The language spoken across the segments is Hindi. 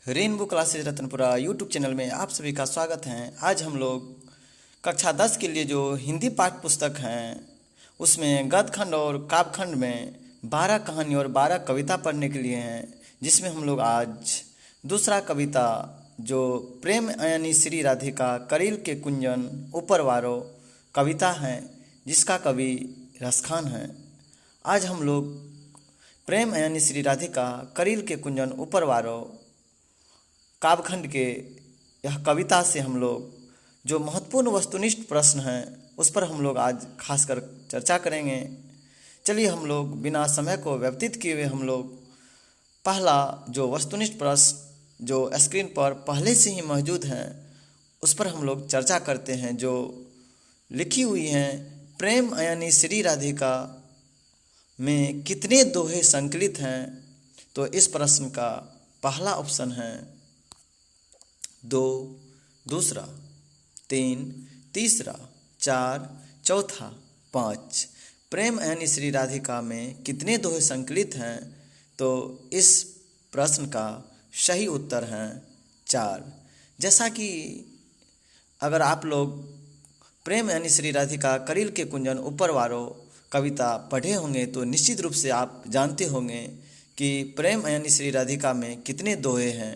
Rainbow classes Ratanpura YouTube channel में आप सभी का स्वागत है। आज हम लोग कक्षा 10 के लिए जो हिंदी पाठ्य पुस्तक हैं उसमें गद्यखंड और काव्यखंड में 12 कहानी और 12 कविता पढ़ने के लिए हैं, जिसमें हम लोग आज दूसरा कविता जो प्रेम अयनी श्री राधिका करील के कुंजन ऊपरवारो कविता है, जिसका कवि रसखान है। आज हम लोग प्रेम अयनी श्री राधिका करील के कुंजन ऊपरवारो काव्यखंड के यह कविता से हम लोग जो महत्वपूर्ण वस्तुनिष्ठ प्रश्न हैं उस पर हम लोग आज खासकर चर्चा करेंगे। चलिए हम लोग बिना समय को व्यतीत किए हुए हम लोग पहला जो वस्तुनिष्ठ प्रश्न जो स्क्रीन पर पहले से ही मौजूद हैं उस पर हम लोग चर्चा करते हैं, जो लिखी हुई हैं। प्रेम अयनी श्री राधिका में कितने दोहे संकलित हैं? तो इस प्रश्न का पहला ऑप्शन है 2, दूसरा 3, तीसरा 4, चौथा 5। प्रेम अयनी श्री राधिका में कितने दोहे संकलित हैं? तो इस प्रश्न का सही उत्तर है 4। जैसा कि अगर आप लोग प्रेम अयनी श्री राधिका करील के कुंजन ऊपरवारो कविता पढ़े होंगे तो निश्चित रूप से आप जानते होंगे कि प्रेम अयनी श्री राधिका में कितने दोहे हैं।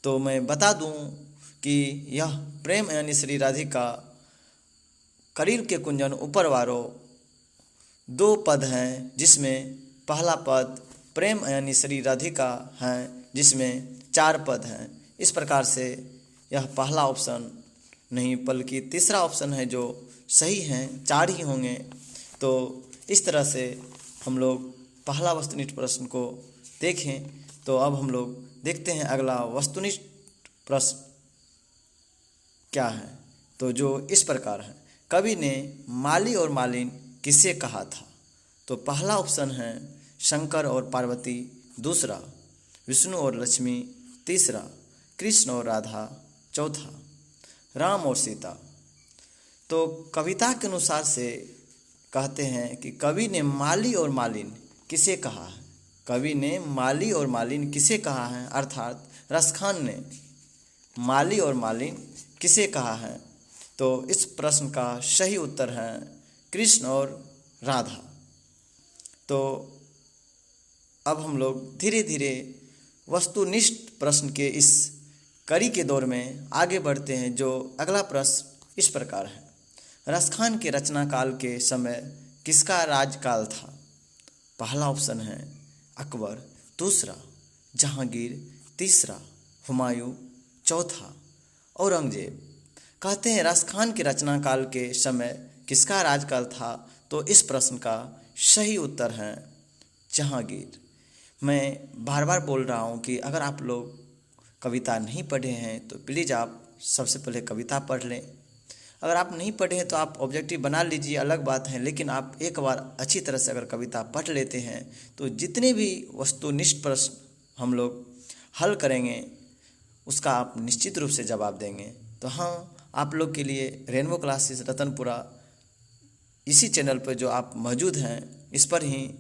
तो मैं बता दूं कि यह प्रेम अयनी श्री राधिका करील के कुंजन ऊपरवारो 2 पद हैं, जिसमें पहला पद प्रेम अयनी श्री राधिका है, जिसमें 4 पद हैं। इस प्रकार से यह पहला ऑप्शन नहीं बल्कि तीसरा ऑप्शन है जो सही है, 4 ही होंगे। तो इस तरह से हम लोग पहला वस्तुनिष्ठ प्रश्न को देखें। तो अब हम लोग देखते हैं अगला वस्तुनिष्ठ प्रश्न क्या है। तो जो इस प्रकार है, कवि ने माली और मालिन किसे कहा था? तो पहला ऑप्शन है शंकर और पार्वती, दूसरा विष्णु और लक्ष्मी, तीसरा कृष्ण और राधा, चौथा राम और सीता। तो कविता के अनुसार से कहते हैं कि कवि ने माली और मालिन किसे कहा है? कवि ने माली और मालिन किसे कहा है, अर्थात रसखान ने माली और मालिन किसे कहा है? तो इस प्रश्न का सही उत्तर है कृष्ण और राधा। तो अब हम लोग धीरे धीरे वस्तुनिष्ठ प्रश्न के इस कड़ी के दौर में आगे बढ़ते हैं। जो अगला प्रश्न इस प्रकार है, रसखान के रचना काल के समय किसका राजकाल था? पहला ऑप्शन है अकबर, दूसरा जहांगीर, तीसरा हुमायूं, चौथा औरंगजेब। कहते हैं रसखान के रचना काल के समय किसका राजकाल था? तो इस प्रश्न का सही उत्तर है जहांगीर। मैं बार बार बोल रहा हूँ कि अगर आप लोग कविता नहीं पढ़े हैं तो प्लीज़ आप सबसे पहले कविता पढ़ लें। अगर आप नहीं पढ़े हैं तो आप ऑब्जेक्टिव बना लीजिए, अलग बात है, लेकिन आप एक बार अच्छी तरह से अगर कविता पढ़ लेते हैं तो जितने भी वस्तुनिष्ठ प्रश्न हम लोग हल करेंगे उसका आप निश्चित रूप से जवाब देंगे। तो हाँ, आप लोग के लिए रेनबो क्लासेस रतनपुरा इसी चैनल पर जो आप मौजूद हैं, इस पर ही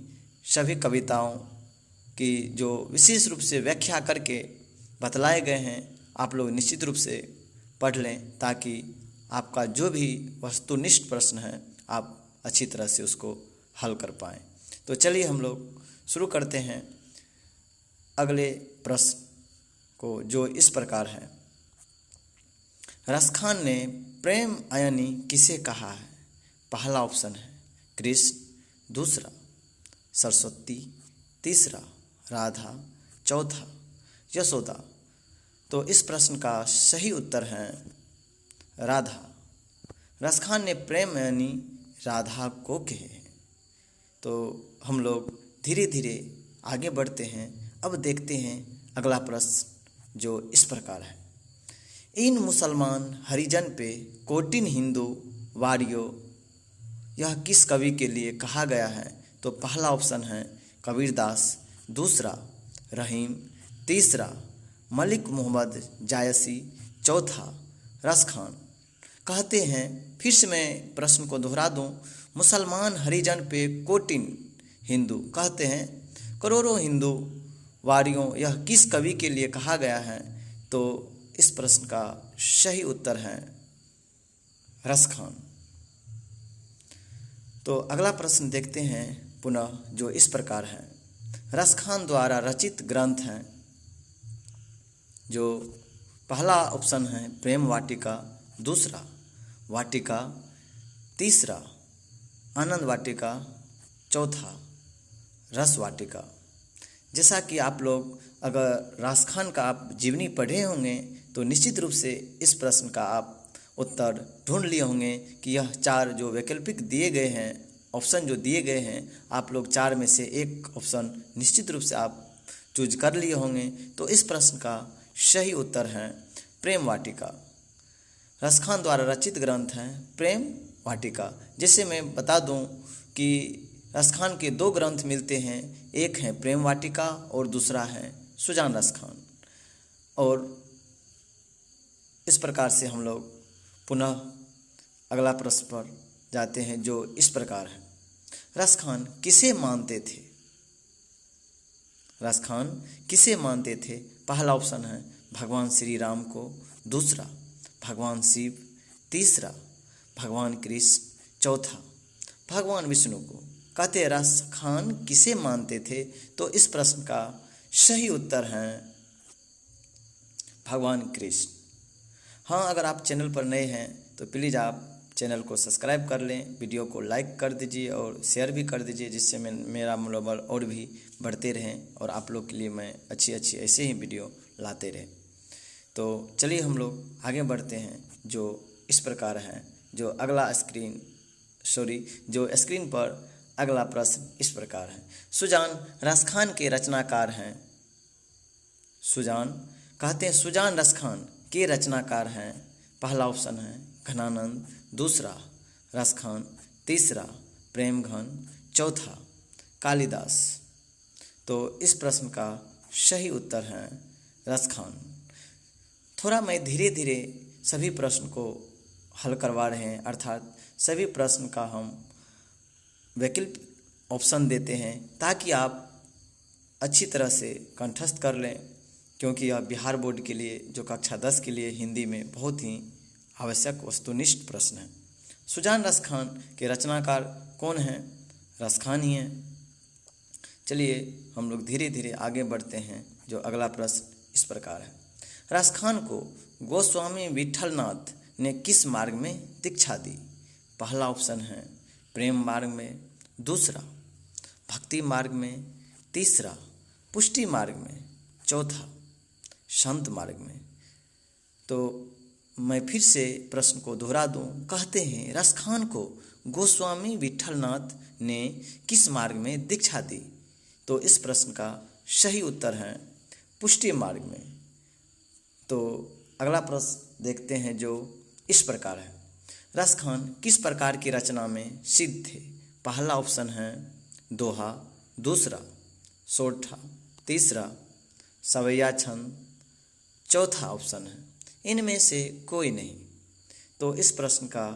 सभी कविताओं की जो विशेष रूप से व्याख्या करके बतलाए गए हैं आप लोग निश्चित रूप से पढ़ लें, ताकि आपका जो भी वस्तुनिष्ठ प्रश्न है आप अच्छी तरह से उसको हल कर पाएँ। तो चलिए हम लोग शुरू करते हैं अगले प्रश्न को, जो इस प्रकार है, रसखान ने प्रेम अयनी किसे कहा है? पहला ऑप्शन है कृष्ण, दूसरा सरस्वती, तीसरा राधा, चौथा यशोदा। तो इस प्रश्न का सही उत्तर है राधा। रसखान ने प्रेम अयनी राधा को कहे हैं। तो हम लोग धीरे धीरे आगे बढ़ते हैं। अब देखते हैं अगला प्रश्न जो इस प्रकार है, इन मुसलमान हरिजन पे कोटिन हिंदू वारियो, यह किस कवि के लिए कहा गया है? तो पहला ऑप्शन है कबीरदास, दूसरा रहीम, तीसरा मलिक मोहम्मद जायसी, चौथा रसखान। कहते हैं, फिर से मैं प्रश्न को दोहरा दूं, मुसलमान हरिजन पे कोटिन हिंदू, कहते हैं करोड़ों हिंदू वारियों, यह किस कवि के लिए कहा गया है? तो इस प्रश्न का सही उत्तर है रसखान। तो अगला प्रश्न देखते हैं पुनः, जो इस प्रकार है। रसखान द्वारा रचित ग्रंथ हैं। जो पहला ऑप्शन है प्रेम वाटिका, दूसरा वाटिका, तीसरा आनंद वाटिका, चौथा रस वाटिका। जैसा कि आप लोग अगर रसखान का आप जीवनी पढ़े होंगे तो निश्चित रूप से इस प्रश्न का आप उत्तर ढूंढ लिए होंगे कि यह 4 जो वैकल्पिक दिए गए हैं, ऑप्शन जो दिए गए हैं, आप लोग 4 में से एक ऑप्शन निश्चित रूप से आप चूज कर लिए होंगे। तो इस प्रश्न का सही उत्तर है प्रेम वाटिका। रसखान द्वारा रचित ग्रंथ है प्रेम वाटिका। जैसे मैं बता दूं कि रसखान के 2 ग्रंथ मिलते हैं, एक है प्रेम वाटिका और दूसरा है सुजान रसखान। और इस प्रकार से हम लोग पुनः अगला प्रश्न पर जाते हैं, जो इस प्रकार है। रसखान किसे मानते थे? रसखान किसे मानते थे? पहला ऑप्शन है भगवान श्री राम को, दूसरा भगवान शिव, तीसरा भगवान कृष्ण, चौथा भगवान विष्णु को। कहते हैं रसखान किसे मानते थे? तो इस प्रश्न का सही उत्तर है भगवान कृष्ण। हाँ, अगर आप चैनल पर नए हैं तो प्लीज़ आप चैनल को सब्सक्राइब कर लें, वीडियो को लाइक कर दीजिए और शेयर भी कर दीजिए, जिससे मेरा मनोबल और भी बढ़ते रहें और आप लोग के लिए मैं अच्छी अच्छी ऐसे ही वीडियो लाते रहें। तो चलिए हम लोग आगे बढ़ते हैं, जो इस प्रकार है। जो अगला जो स्क्रीन पर अगला प्रश्न इस प्रकार है। सुजान रसखान के रचनाकार हैं। सुजान कहते हैं सुजान रसखान के रचनाकार हैं। पहला ऑप्शन है घनानंद, दूसरा रसखान, तीसरा प्रेमघन, चौथा कालिदास। तो इस प्रश्न का सही उत्तर है रसखान। थोड़ा मैं धीरे धीरे सभी प्रश्न को हल करवा रहे हैं, अर्थात सभी प्रश्न का हम वैकल्पिक ऑप्शन देते हैं ताकि आप अच्छी तरह से कंठस्थ कर लें, क्योंकि यह बिहार बोर्ड के लिए, जो कक्षा 10 के लिए हिंदी में बहुत ही आवश्यक वस्तुनिष्ठ प्रश्न है। सुजान रसखान के रचनाकार कौन हैं? रसखान ही हैं। चलिए हम लोग धीरे धीरे आगे बढ़ते हैं, जो अगला प्रश्न इस प्रकार है। रसखान को गोस्वामी विठलनाथ ने किस मार्ग में दीक्षा दी? पहला ऑप्शन है प्रेम मार्ग में, दूसरा भक्ति मार्ग में, तीसरा पुष्टि मार्ग में, चौथा संत मार्ग में। तो मैं फिर से प्रश्न को दोहरा दूं। कहते हैं रसखान को गोस्वामी विठलनाथ ने किस मार्ग में दीक्षा दी? तो इस प्रश्न का सही उत्तर है पुष्टि मार्ग में। तो अगला प्रश्न देखते हैं, जो इस प्रकार है। रसखान किस प्रकार की रचना में सिद्ध थे? पहला ऑप्शन है दोहा, दूसरा सोठा, तीसरा सवैया छंद, चौथा ऑप्शन है इनमें से कोई नहीं। तो इस प्रश्न का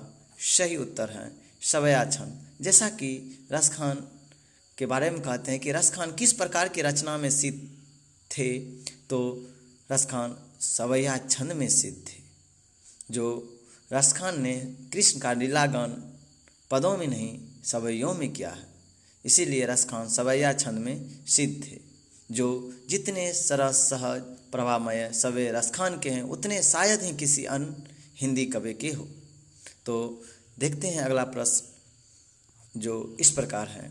सही उत्तर है सवैया छंद। जैसा कि रसखान के बारे में कहते हैं कि रसखान किस प्रकार की रचना में सिद्ध थे, तो रसखान सवैया छंद में सिद्ध थे। जो रसखान ने कृष्ण का लीलागान पदों में नहीं सवैयों में किया है, इसीलिए रसखान सवैया छंद में सिद्ध थे। जो जितने सरस सहज प्रभामय सवै रसखान के हैं, उतने शायद ही किसी अन्य हिंदी कवि के हो। तो देखते हैं अगला प्रश्न, जो इस प्रकार है।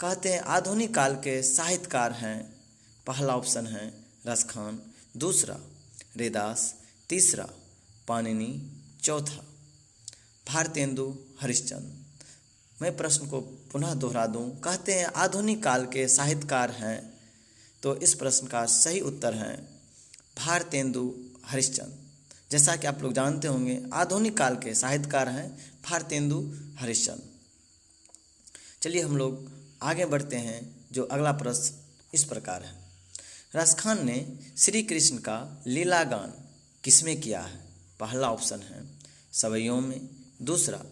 कहते हैं आधुनिक काल के साहित्यकार हैं। पहला ऑप्शन है रसखान, दूसरा रैदास, तीसरा पाणिनि, चौथा भारतेंदु हरिश्चंद्र। मैं प्रश्न को पुनः दोहरा दूं। कहते हैं आधुनिक काल के साहित्यकार हैं, तो इस प्रश्न का सही उत्तर है भारतेंदु हरिश्चंद्र। जैसा कि आप लोग जानते होंगे आधुनिक काल के साहित्यकार हैं भारतेंदु हरिश्चंद्र। चलिए हम लोग आगे बढ़ते हैं, जो अगला प्रश्न इस प्रकार है। रसखान ने श्री कृष्ण का लीलागान किसमें किया है? पहला ऑप्शन है सवैयों में, दूसरा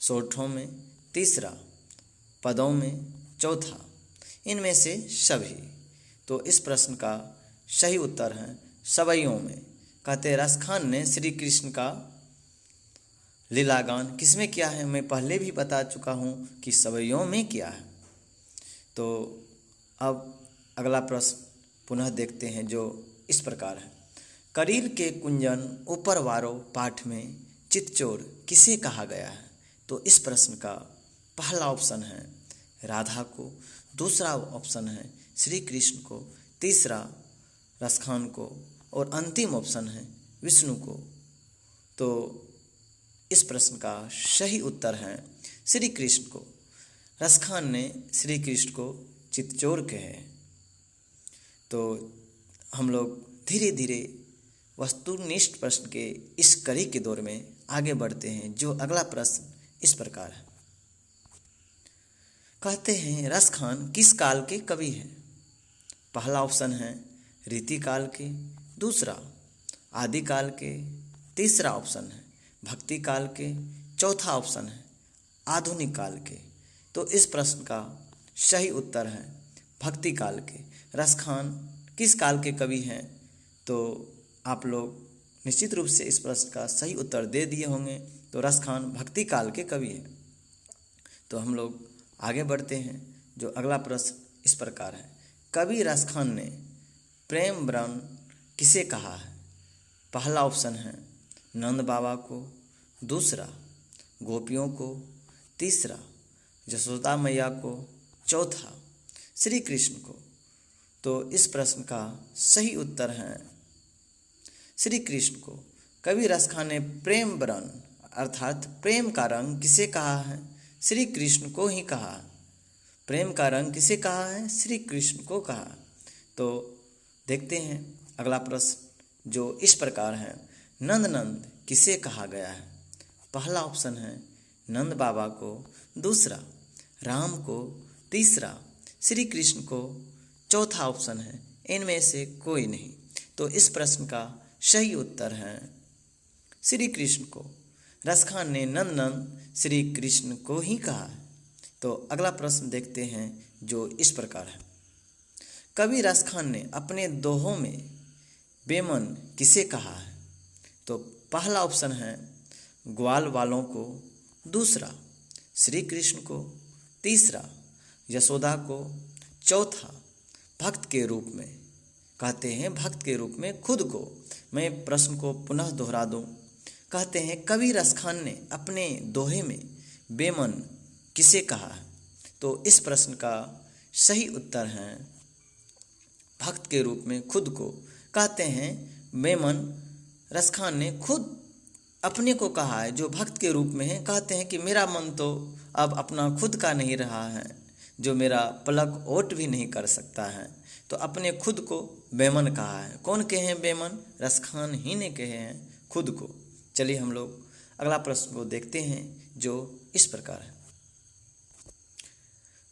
सोठों में, तीसरा पदों में, चौथा इनमें से सभी। तो इस प्रश्न का सही उत्तर है सवैयों में। कहते हैं रसखान ने श्री कृष्ण का लीलागान किसमें किया है? मैं पहले भी बता चुका हूँ कि सवैयों में किया है। तो अब अगला प्रश्न पुनः देखते हैं जो इस प्रकार है। करील के कुंजन ऊपर वारो पाठ में चितचोर किसे कहा गया है? तो इस प्रश्न का पहला ऑप्शन है राधा को, दूसरा ऑप्शन है श्री कृष्ण को, तीसरा रसखान को और अंतिम ऑप्शन है विष्णु को। तो इस प्रश्न का सही उत्तर है श्री कृष्ण को। रसखान ने श्री कृष्ण को चितचोर कहे। तो हम लोग धीरे धीरे वस्तुनिष्ठ प्रश्न के इस कड़ी के दौर में आगे बढ़ते हैं जो अगला प्रश्न इस प्रकार है। कहते हैं रसखान किस काल के कवि हैं? पहला ऑप्शन है रीति काल के, दूसरा आदि काल के, तीसरा ऑप्शन है भक्ति काल के, चौथा ऑप्शन है आधुनिक काल के। तो इस प्रश्न का सही उत्तर है भक्ति काल के। रसखान किस काल के कवि हैं? तो आप लोग निश्चित रूप से इस प्रश्न का सही उत्तर दे दिए होंगे। तो रसखान भक्ति काल के कवि हैं। तो हम लोग आगे बढ़ते हैं जो अगला प्रश्न इस प्रकार है। कवि रसखान ने प्रेम व्रण किसे कहा है? पहला ऑप्शन है नंद बाबा को, दूसरा गोपियों को, तीसरा यशोदा मैया को, चौथा श्री कृष्ण को। तो इस प्रश्न का सही उत्तर है श्री कृष्ण को। कवि रसखान ने प्रेम व्रण अर्थात प्रेम का रंग किसे कहा है? श्री कृष्ण को ही कहा। प्रेम का रंग किसे कहा है? श्री कृष्ण को कहा। तो देखते हैं अगला प्रश्न जो इस प्रकार है। नंद नंद किसे कहा गया है? पहला ऑप्शन है नंद बाबा को, दूसरा राम को, तीसरा श्री कृष्ण को, चौथा ऑप्शन है इनमें से कोई नहीं। तो इस प्रश्न का सही उत्तर है श्री कृष्ण को। रसखान ने नंद नंद श्री कृष्ण को ही कहा है। तो अगला प्रश्न देखते हैं जो इस प्रकार है। कवि रसखान ने अपने दोहों में बेमन किसे कहा है? तो पहला ऑप्शन है ग्वाल वालों को, दूसरा श्री कृष्ण को, तीसरा यशोदा को, चौथा भक्त के रूप में। कहते हैं भक्त के रूप में खुद को। मैं प्रश्न को पुनः दोहरा दूं। कहते हैं कवि रसखान ने अपने दोहे में बेमन किसे कहा है? तो इस प्रश्न का सही उत्तर है भक्त के रूप में खुद को। कहते हैं बेमन रसखान ने खुद अपने को कहा है जो भक्त के रूप में है। कहते हैं कि मेरा मन तो अब अपना खुद का नहीं रहा है, जो मेरा पलक ओट भी नहीं कर सकता है। तो अपने खुद को बेमन कहा है। कौन कहे हैं बेमन? रसखान ही ने कहे हैं खुद को। चलिए हम लोग अगला प्रश्न को देखते हैं जो इस प्रकार है।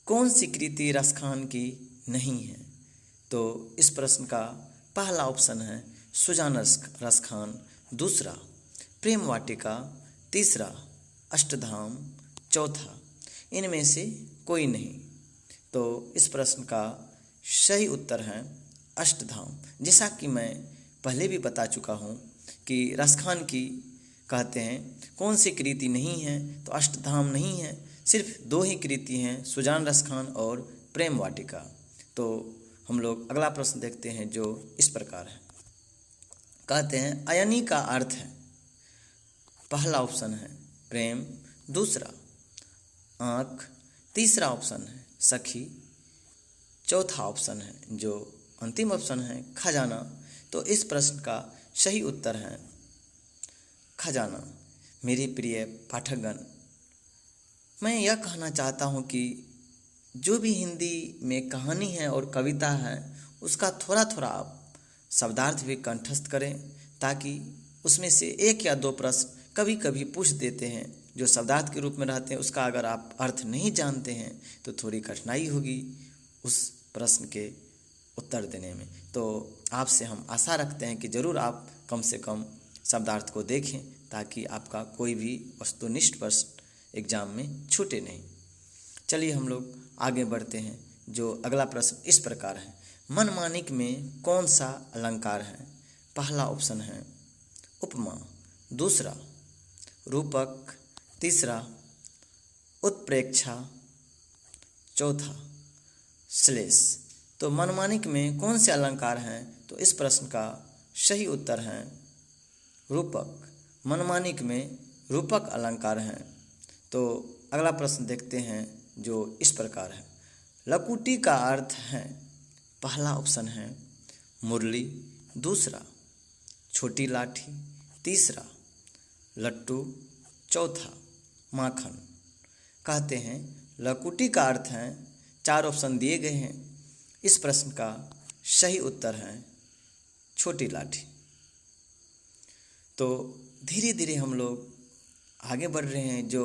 कौन सी कृति रसखान की नहीं है? तो इस प्रश्न का पहला ऑप्शन है सुजान रसखान, दूसरा प्रेम वाटिका, तीसरा अष्टधाम, चौथा इनमें से कोई नहीं। तो इस प्रश्न का सही उत्तर है अष्टधाम। जैसा कि मैं पहले भी बता चुका हूँ कि रसखान की कहते हैं कौन सी कृति नहीं है? तो अष्टधाम नहीं है, सिर्फ दो ही कृति हैं, सुजान रसखान और प्रेम वाटिका। तो हम लोग अगला प्रश्न देखते हैं जो इस प्रकार है। कहते हैं अयनी का अर्थ है। पहला ऑप्शन है प्रेम, दूसरा आँख, तीसरा ऑप्शन है सखी, चौथा ऑप्शन है जो अंतिम ऑप्शन है खजाना। तो इस प्रश्न का सही उत्तर है खजाना। मेरे प्रिय पाठकगण, मैं यह कहना चाहता हूँ कि जो भी हिंदी में कहानी है और कविता है उसका थोड़ा थोड़ा आप शब्दार्थ भी कंठस्थ करें, ताकि उसमें से एक या दो प्रश्न कभी कभी पूछ देते हैं जो शब्दार्थ के रूप में रहते हैं। उसका अगर आप अर्थ नहीं जानते हैं तो थोड़ी कठिनाई होगी उस प्रश्न के उत्तर देने में। तो आपसे हम आशा रखते हैं कि ज़रूर आप कम से कम शब्दार्थ को देखें, ताकि आपका कोई भी वस्तुनिष्ठ प्रश्न एग्जाम में छूटे नहीं। चलिए हम लोग आगे बढ़ते हैं जो अगला प्रश्न इस प्रकार है। मनमानिक में कौन सा अलंकार है? पहला ऑप्शन है उपमा, दूसरा रूपक, तीसरा उत्प्रेक्षा, चौथा श्लेष। तो मनमानिक में कौन से अलंकार हैं? तो इस प्रश्न का सही उत्तर है रूपक। मनमानिक में रूपक अलंकार हैं। तो अगला प्रश्न देखते हैं जो इस प्रकार है। लकुटी का अर्थ है, पहला ऑप्शन है मुरली, दूसरा छोटी लाठी, तीसरा लट्टू, चौथा माखन। कहते हैं लकुटी का अर्थ है, 4 ऑप्शन दिए गए हैं। इस प्रश्न का सही उत्तर है छोटी लाठी। तो धीरे धीरे हम लोग आगे बढ़ रहे हैं। जो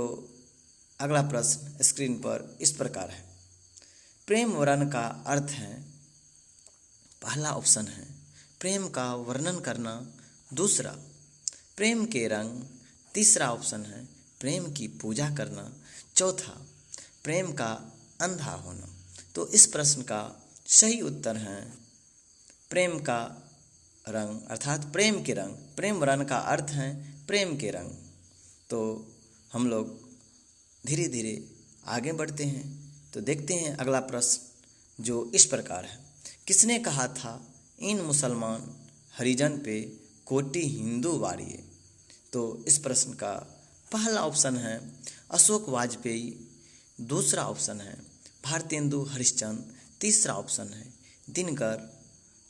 अगला प्रश्न स्क्रीन पर इस प्रकार है। प्रेम वर्ण का अर्थ है, पहला ऑप्शन है प्रेम का वर्णन करना, दूसरा प्रेम के रंग, तीसरा ऑप्शन है प्रेम की पूजा करना, चौथा प्रेम का अंधा होना। तो इस प्रश्न का सही उत्तर है प्रेम का रंग, अर्थात प्रेम के रंग। प्रेम वर्ण का अर्थ है प्रेम के रंग। तो हम लोग धीरे धीरे आगे बढ़ते हैं। तो देखते हैं अगला प्रश्न जो इस प्रकार है। किसने कहा था इन मुसलमान हरिजन पे कोटि हिंदू वारिये? तो इस प्रश्न का पहला ऑप्शन है अशोक वाजपेयी, दूसरा ऑप्शन है भारतेंदु हरिश्चंद्र, तीसरा ऑप्शन है दिनकर,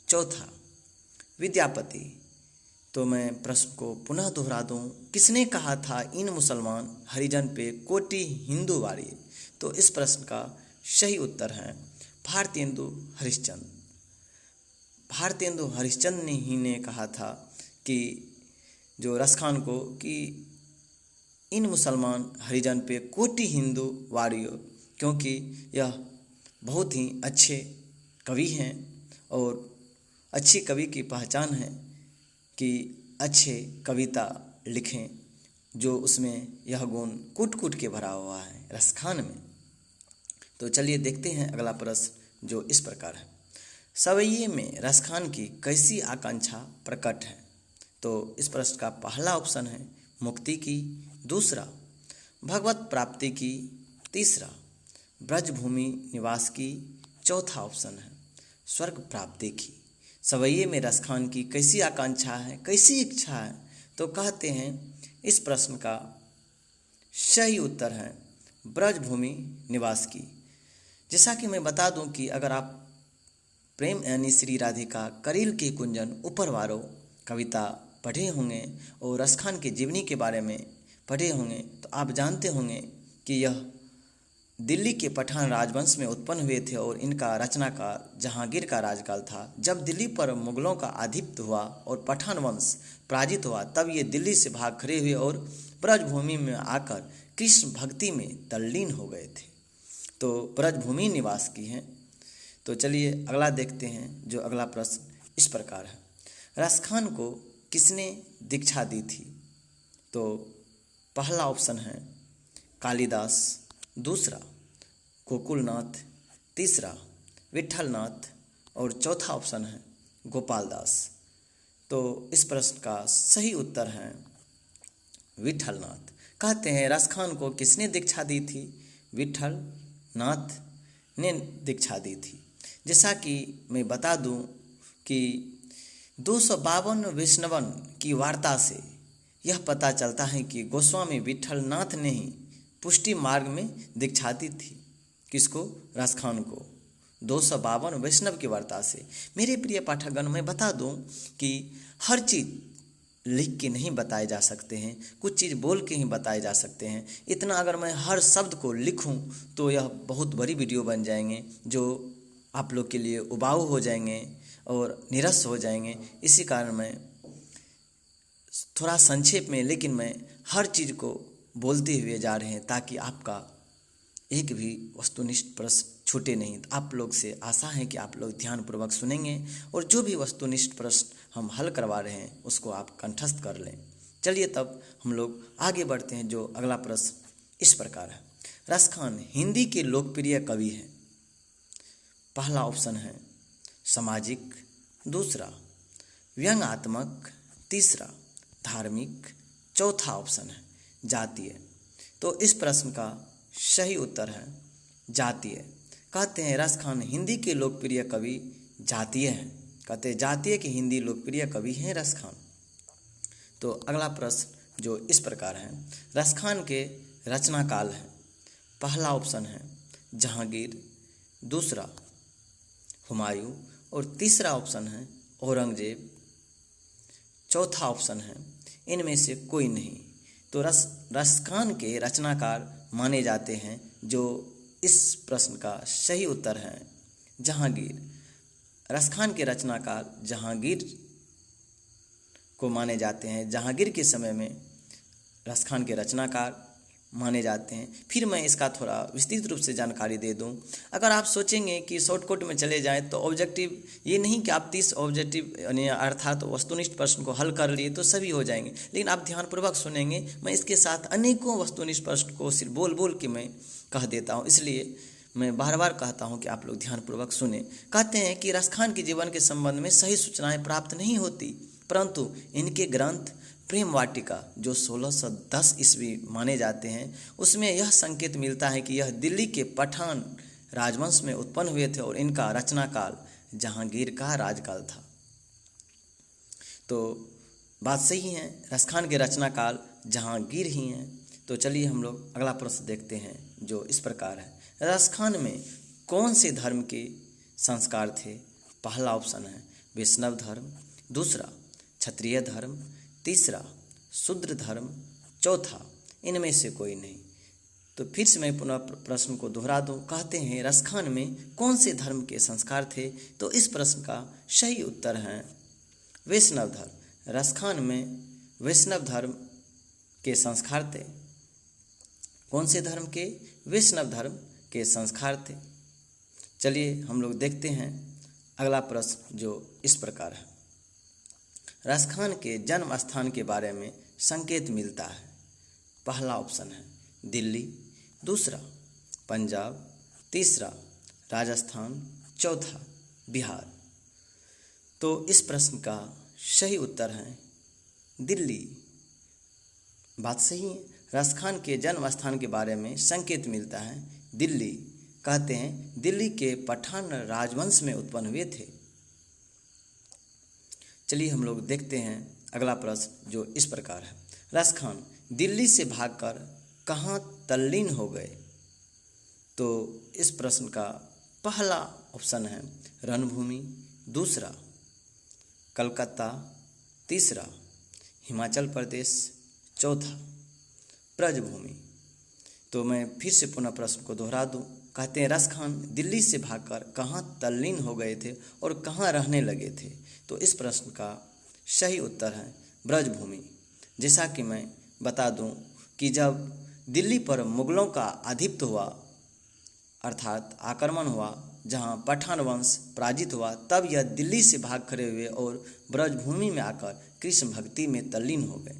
चौथा विद्यापति। तो मैं प्रश्न को पुनः दोहरा दूं। किसने कहा था इन मुसलमान हरिजन पे कोटि हिंदू वारिये? तो इस प्रश्न का सही उत्तर है भारतेंदु हरिश्चंद्र। भारतेंदु हरिश्चंद्र ने कहा था कि जो रसखान को कि इन मुसलमान हरिजन पे कोटि हिंदू वारियो, क्योंकि यह बहुत ही अच्छे कवि हैं और अच्छी कवि की पहचान है कि अच्छे कविता लिखें, जो उसमें यह गुण कूट कूट के भरा हुआ है रसखान में। तो चलिए देखते हैं अगला प्रश्न जो इस प्रकार है। सवैये में रसखान की कैसी आकांक्षा प्रकट है? तो इस प्रश्न का पहला ऑप्शन है मुक्ति की, दूसरा भगवत प्राप्ति की, तीसरा ब्रजभूमि निवास की, चौथा ऑप्शन है स्वर्ग प्राप्ति की। सवैये में रसखान की कैसी आकांक्षा है, कैसी इच्छा है? तो कहते हैं इस प्रश्न का सही उत्तर है ब्रजभूमि निवास की। जैसा कि मैं बता दूं कि अगर आप प्रेम यानी श्री राधिका करील के कुंजन उपरवारो कविता पढ़े होंगे और रसखान की जीवनी के बारे में पढ़े होंगे तो आप जानते होंगे कि यह दिल्ली के पठान राजवंश में उत्पन्न हुए थे और इनका रचनाकार जहांगीर का राजकाल था। जब दिल्ली पर मुगलों का आधिपत्य हुआ और पठान वंश पराजित हुआ, तब ये दिल्ली से भाग खड़े हुए और ब्रजभूमि में आकर कृष्ण भक्ति में तल्लीन हो गए थे। तो ब्रजभूमि निवास की हैं। तो चलिए अगला देखते हैं जो अगला प्रश्न इस प्रकार है। रसखान को किसने दीक्षा दी थी? तो पहला ऑप्शन है कालिदास, दूसरा गोकुलनाथ, तीसरा विठलनाथ और चौथा ऑप्शन है गोपालदास। तो इस प्रश्न का सही उत्तर है विठलनाथ। कहते हैं रसखान को किसने दीक्षा दी थी? विठलनाथ ने दीक्षा दी थी। जैसा कि मैं बता दूं कि 252 वैष्णवन की वार्ता से यह पता चलता है कि गोस्वामी विठलनाथ ने ही पुष्टि मार्ग में दीक्षा दी थी। किसको? रसखान को। 252 वैष्णव की वार्ता से। मेरे प्रिय पाठकगण, मैं बता दूं कि हर चीज़ लिख के नहीं बताए जा सकते हैं, कुछ चीज़ बोल के ही बताए जा सकते हैं। इतना अगर मैं हर शब्द को लिखूं तो यह बहुत बड़ी वीडियो बन जाएंगे जो आप लोग के लिए उबाऊ हो जाएंगे और निरस हो जाएंगे। इसी कारण मैं थोड़ा संक्षेप में, लेकिन मैं हर चीज़ को बोलते हुए जा रहे हैं ताकि आपका एक भी वस्तुनिष्ठ प्रश्न छूटे नहीं। आप लोग से आशा है कि आप लोग ध्यानपूर्वक सुनेंगे और जो भी वस्तुनिष्ठ प्रश्न हम हल करवा रहे हैं उसको आप कंठस्थ कर लें। चलिए तब हम लोग आगे बढ़ते हैं। जो अगला प्रश्न इस प्रकार है। रसखान हिंदी के लोकप्रिय कवि हैं। पहला ऑप्शन है सामाजिक, दूसरा व्यंग्यात्मक, तीसरा धार्मिक, चौथा ऑप्शन है जातीय। तो इस प्रश्न का सही उत्तर है जातीय। कहते हैं रसखान हिंदी के लोकप्रिय कवि जातीय हैं। कहते हैं जातीय के हिंदी लोकप्रिय कवि हैं रसखान। तो अगला प्रश्न जो इस प्रकार है, रसखान के रचना काल है। पहला ऑप्शन है जहांगीर, दूसरा हुमायूं और तीसरा ऑप्शन है औरंगजेब। चौथा ऑप्शन है इनमें से कोई नहीं। तो रसखान के रचनाकार माने जाते हैं। जो इस प्रश्न का सही उत्तर है जहांगीर। रसखान के रचनाकार जहांगीर को माने जाते हैं। जहांगीर के समय में रसखान के रचनाकार माने जाते हैं। फिर मैं इसका थोड़ा विस्तृत रूप से जानकारी दे दूं। अगर आप सोचेंगे कि शॉर्टकट में चले जाएं तो ऑब्जेक्टिव ये नहीं कि आप 30 ऑब्जेक्टिव यानी अर्थात वस्तुनिष्ठ प्रश्न को हल कर लिए तो सभी हो जाएंगे, लेकिन आप ध्यानपूर्वक सुनेंगे। मैं इसके साथ अनेकों वस्तुनिष्ठ प्रश्न को सिर्फ बोल बोल के मैं कह देता हूँ, इसलिए मैं बार बार कहता हूँ कि आप लोग ध्यानपूर्वक सुने। कहते हैं कि रसखान के जीवन के संबंध में सही सूचनाएं प्राप्त नहीं होती, परंतु इनके ग्रंथ प्रेम वाटिका जो 1610 ईस्वी माने जाते हैं, उसमें यह संकेत मिलता है कि यह दिल्ली के पठान राजवंश में उत्पन्न हुए थे और इनका रचना काल जहांगीर का राजकाल था। तो बात सही है, रसखान के रचना काल जहांगीर ही हैं। तो चलिए हम लोग अगला प्रश्न देखते हैं जो इस प्रकार है, रसखान में कौन से धर्म के संस्कार थे? पहला ऑप्शन है वैष्णव धर्म, दूसरा क्षत्रिय धर्म, तीसरा शूद्र धर्म, चौथा इनमें से कोई नहीं। तो फिर से मैं पुनः प्रश्न को दोहरा दूं। कहते हैं रसखान में कौन से धर्म के संस्कार थे? तो इस प्रश्न का सही उत्तर है वैष्णव धर्म। रसखान में वैष्णव धर्म के संस्कार थे। कौन से धर्म के? वैष्णव धर्म के संस्कार थे। चलिए हम लोग देखते हैं अगला प्रश्न जो इस प्रकार है, रसखान के जन्म स्थान के बारे में संकेत मिलता है। पहला ऑप्शन है दिल्ली, दूसरा पंजाब, तीसरा राजस्थान, चौथा बिहार। तो इस प्रश्न का सही उत्तर है दिल्ली। बात सही है, रसखान के जन्म स्थान के बारे में संकेत मिलता है दिल्ली। कहते हैं दिल्ली के पठान राजवंश में उत्पन्न हुए थे। चलिए हम लोग देखते हैं अगला प्रश्न जो इस प्रकार है, रसखान दिल्ली से भागकर कहाँ तल्लीन हो गए? तो इस प्रश्न का पहला ऑप्शन है रणभूमि, दूसरा कलकत्ता, तीसरा हिमाचल प्रदेश, चौथा ब्रजभूमि। तो मैं फिर से पुनः प्रश्न को दोहरा दूं। कहते हैं रसखान दिल्ली से भागकर कहाँ तल्लीन हो गए थे और कहाँ रहने लगे थे? तो इस प्रश्न का सही उत्तर है ब्रजभूमि। जैसा कि मैं बता दूं कि जब दिल्ली पर मुगलों का आधिपत्य हुआ अर्थात आक्रमण हुआ, जहां पठान वंश पराजित हुआ, तब यह दिल्ली से भाग खड़े हुए और ब्रजभूमि में आकर कृष्ण भक्ति में तल्लीन हो गए।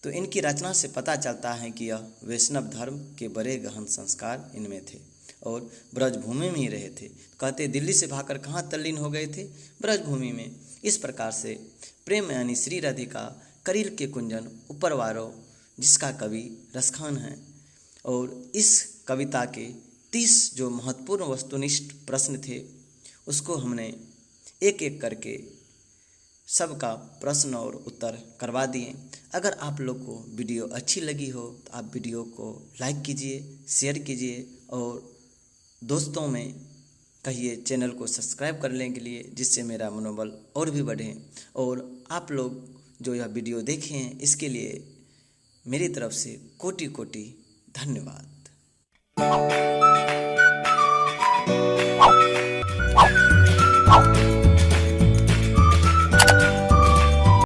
तो इनकी रचना से पता चलता है कि यह वैष्णव धर्म के बड़े गहन संस्कार इनमें थे और ब्रजभूमि में ही रहे थे। कहते दिल्ली से भागकर कहाँ तल्लीन हो गए थे? ब्रजभूमि में। इस प्रकार से प्रेम यानी श्री राधिका करील के कुंजन उपरवारो, जिसका कवि रसखान है, और इस कविता के 30 जो महत्वपूर्ण वस्तुनिष्ठ प्रश्न थे उसको हमने एक एक करके सबका प्रश्न और उत्तर करवा दिए। अगर आप लोग को वीडियो अच्छी लगी हो तो आप वीडियो को लाइक कीजिए, शेयर कीजिए और दोस्तों में कहिए चैनल को सब्सक्राइब करने के लिए, जिससे मेरा मनोबल और भी बढ़े। और आप लोग जो यह वीडियो देखे हैं इसके लिए मेरी तरफ से कोटि कोटि धन्यवाद।